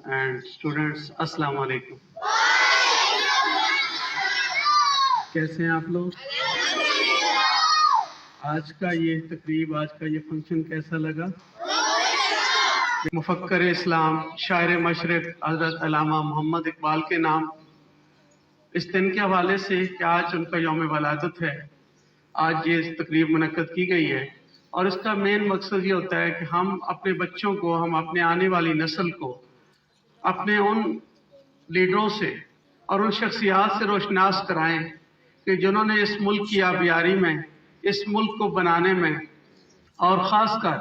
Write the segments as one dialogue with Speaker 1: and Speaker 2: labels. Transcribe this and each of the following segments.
Speaker 1: and students, अस्सलाम वालेकुम। कैसे हैं आप लोग? आज का ये तकरीब, आज का ये फंक्शन कैसा लगा? मुफक्कर इस्लाम, शायर मशरक़ हज़रत अल्लामा मोहम्मद इकबाल के नाम इस दिन के हवाले से कि आज उनका यौम वलादत है, आज ये तकरीब मुनक्कद की गई है। और इसका मेन मकसद ये होता है कि हम अपने बच्चों को, हम अपने आने वाली नस्ल को अपने उन लीडरों से और उन शख्सियात से रोशनास कराएं कि जिन्होंने इस मुल्क की आबियारी में, इस मुल्क को बनाने में और ख़ासकर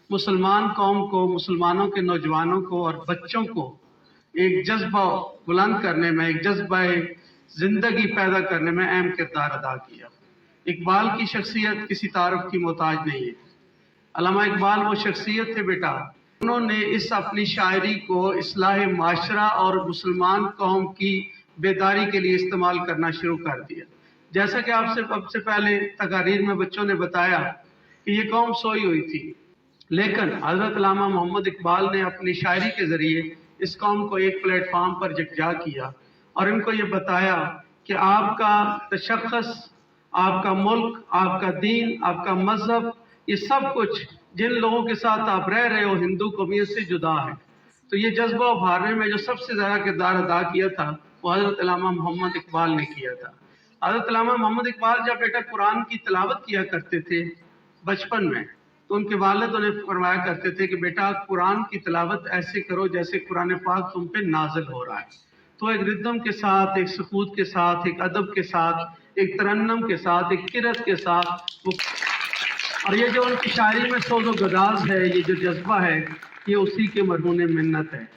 Speaker 1: मुसलमान कौम को, मुसलमानों के नौजवानों को और बच्चों को एक जज्बा बुलंद करने में, एक जज्बा ज़िंदगी पैदा करने में अहम किरदार अदा किया। इकबाल की शख्सियत किसी तारुफ की मोहताज नहीं है। अल्लामा इकबाल वो शख्सियत थे बेटा, उन्होंने इस अपनी शायरी को इस्लाह माशरा और मुसलमान कौम की बेदारी के लिए इस्तेमाल करना शुरू कर दिया। जैसा कि आपसे पहले तकारीर में बच्चों ने बताया कि ये कौम सोई हुई थी, लेकिन हज़रत अल्लामा मोहम्मद इकबाल ने अपनी शायरी के ज़रिए इस कौम को एक प्लेटफार्म पर यकजा किया और इनको ये बताया कि आपका तशख़्ख़ुस, आपका मुल्क, आपका दीन, आपका मज़हब, ये सब कुछ जिन लोगों के साथ आप रह रहे हो हिंदू कौमियत से जुदा है। तो ये जज्बा उभारने में जो सबसे ज़्यादा किरदार अदा किया था वो हज़रत अल्लामा मोहम्मद इकबाल ने किया था। हज़रत अल्लामा मोहम्मद इकबाल जब बेटा कुरान की तिलावत किया करते थे बचपन में, तो उनके वालिद उन्हें फरमाया करते थे कि बेटा कुरान की तिलावत ऐसे करो जैसे कुरान पाक तुम पे नाजिल हो रहा है। तो एक रिदम के साथ, एक सुकूत के साथ, एक अदब के साथ, एक तरन्नम के साथ, एक किरत के साथ वो, और ये जो उनकी शायरी में सोज़ो गदाज है, ये जो जज्बा है, ये उसी के मरहून मिन्नत है।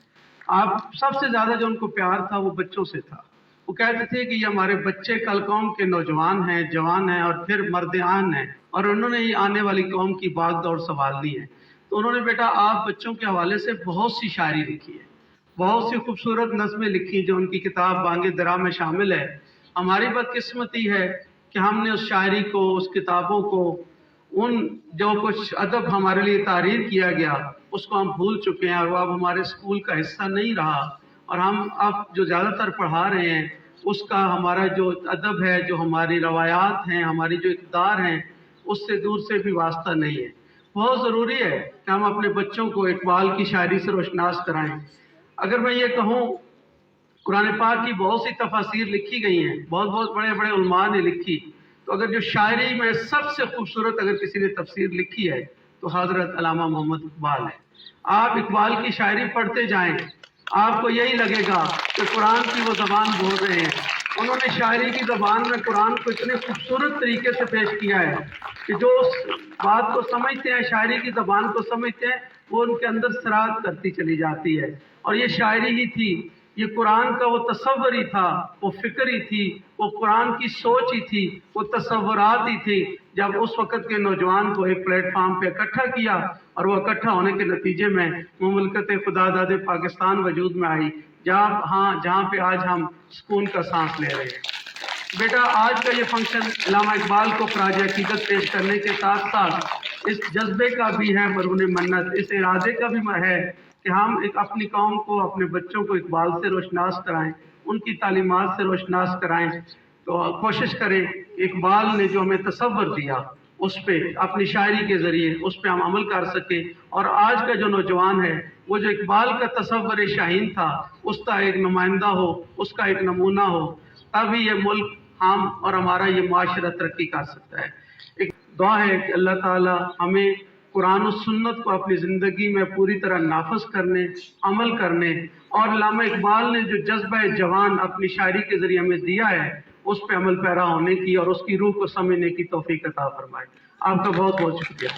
Speaker 1: आप सबसे ज़्यादा जो उनको प्यार था वो बच्चों से था। वो कहते थे कि ये हमारे बच्चे कल कौम के नौजवान हैं, जवान हैं और फिर मर्द-ए-आन हैं, और उन्होंने ही आने वाली कौम की बाग दौड़ संभालनी है। तो उन्होंने बेटा आप बच्चों के हवाले से बहुत सी शायरी लिखी है, बहुत सी खूबसूरत नज़में लिखी जो उनकी किताब बांगे दरा में शामिल है। हमारी बदकिस्मती है कि हमने उस शायरी को, उस किताबों को, उन जो कुछ अदब हमारे लिए तारीर किया गया उसको हम भूल चुके हैं और वो अब हमारे स्कूल का हिस्सा नहीं रहा। और हम अब जो ज़्यादातर पढ़ा रहे हैं उसका हमारा जो अदब है, जो हमारी रवायात हैं, हमारी जो इक़्तिदार हैं, उससे दूर से भी वास्ता नहीं है। बहुत ज़रूरी है कि हम अपने बच्चों को इकबाल की शायरी से रोशनास कराएं। अगर मैं ये कहूँ, कुरान पाक की बहुत सी तफासीर लिखी गई हैं, बहुत बहुत बड़े बड़े उलमा ने लिखी, तो अगर जो शायरी में सबसे खूबसूरत अगर किसी ने तफसीर लिखी है तो हज़रत अल्लामा मोहम्मद इकबाल है। आप इकबाल की शायरी पढ़ते जाएं, आपको यही लगेगा कि कुरान की वो ज़बान बोल रहे हैं। उन्होंने शायरी की ज़बान में कुरान को इतने खूबसूरत तरीके से पेश किया है कि जो उस बात को समझते हैं, शायरी की ज़बान को समझते हैं, वो उनके अंदर सराहत करती चली जाती है। और ये शायरी ही थी, ये कुरान का वो तसव्वुर ही था, वो फिक्र ही थी, वो कुरान की सोच ही थी, वो तसव्वुरात ही थी, जब उस वक़्त के नौजवान को एक प्लेटफार्म पे इकट्ठा किया और वो इकट्ठा होने के नतीजे में मुमलकत खुदादाद पाकिस्तान वजूद में आई, जहाँ पे आज हम सुकून का सांस ले रहे हैं। बेटा आज का ये फंक्शन अल्लामा इकबाल को ख़राज अक़ीदत पेश करने के साथ साथ इस जज्बे का भी है मरहून मन्नत, इस इरादे का भी है कि हम एक अपनी कौम को, अपने बच्चों को इकबाल से रोशनास कराएं, उनकी तालीमात से रोशनास कराएं। तो कोशिश करें इकबाल ने जो हमें तसव्वुर दिया उस पर अपनी शायरी के ज़रिए उस पर हम अमल कर सकें, और आज का जो नौजवान है वो जो इकबाल का तसव्वुर शाहीन था उसका एक नुमाइंदा हो, उसका एक नमूना हो, तभी ये मुल्क, हम और हमारा ये माशरा तरक्की कर सकता है। एक दुआ है कि अल्लाह ताला हमें कुरान और सुन्नत को अपनी ज़िंदगी में पूरी तरह नाफज करने, अमल करने, और अल्लामा इकबाल ने जो जज्बा जवान अपनी शायरी के ज़रिए हमें दिया है उस पर अमल पैरा होने की और उसकी रूह को समझने की तौफीक अता फरमाए। आपका बहुत बहुत शुक्रिया।